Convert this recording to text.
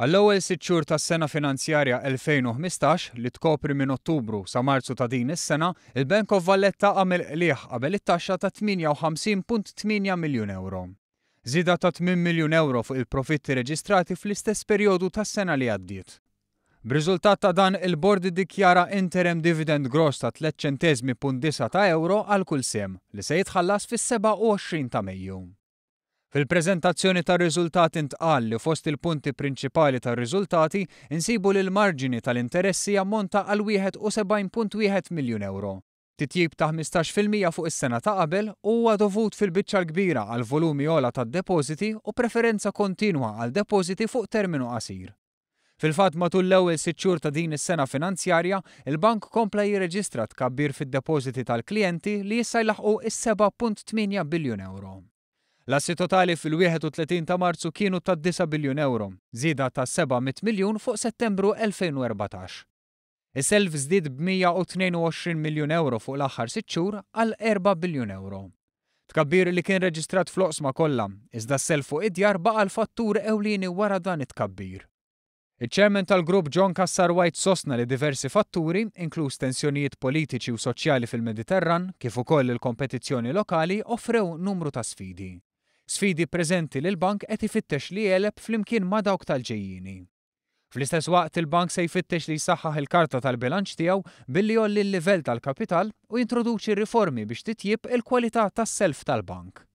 Għall-ewwel 6 xhur tas-sena finanzjarja 2015 li tkopri minn Ottubru sa Marzu ta' din is-sena, il-Bank of Valletta għamel qlieħ qabel it-taxxa ta' 58.8 miljun euro. Żieda ta' 8 miljun euro fuq il-profitti reġistrati fl-istess perjodu tas-sena li għaddiet. B'riżultat ta' dan il-Bord iddikjara interim dividend gross ta' 3 ċentesmi punt 9 ta' euro għal kull sem li se jitħallas fis-27 ta' Mejju. Fil-preżentazzjoni tar-riżultati intqal li fost il-punti prinċipali tar-riżultati insibu li l-marġini tal-interessi ammonta għal 71.1 miljun euro. Titjib ta' 15% fuq is-sena ta' qabel huwa dovut fil-biċċa l-kbira għal volumi ogħla tad-depożiti u preferenza kontinwa għal depożiti fuq terminu qasir. Fil-fatt matul l-ewwel 6 xhur ta' din is-sena finanzjarja, il-bank kompla jirreġistra tkabbir fid-depożiti tal-klijenti li issa jlaħqu is-7.8 biljun euro. L-assi totali fil-31 ta' Marzu kienu ta' 9 biljun euro, żieda ta' 700 miljun fuq Settembru 2014. Is-self żdied b'122 miljun euro fuq l-aħħar 6 xhur għal 4 biljun euro. Tkabbir li kien reġistrat fl-oqsma kollha, iżda s-self fuq id-djar baqa' l-fattur ewlieni wara dan it-tkabbir. Il-Chairman tal-Grupp John Cassar White sostna li diversi fatturi, inkluż tensjonijiet politiċi u soċjali fil-Mediterran, kif ukoll il-kompetizzjoni lokali, offrew numru ta' sfidi. Sfidi preżenti li l-bank qed ifittex li jeleb flimkien ma' dawk tal-ġejjieni. Fl-istess waqt il-bank se jfittex li jsaħħaħ il-karta tal-bilanċ tiegħu billi jolli l-livell tal-kapital u jintroduċi riformi biex titjib il-kwalità tas-self tal-bank.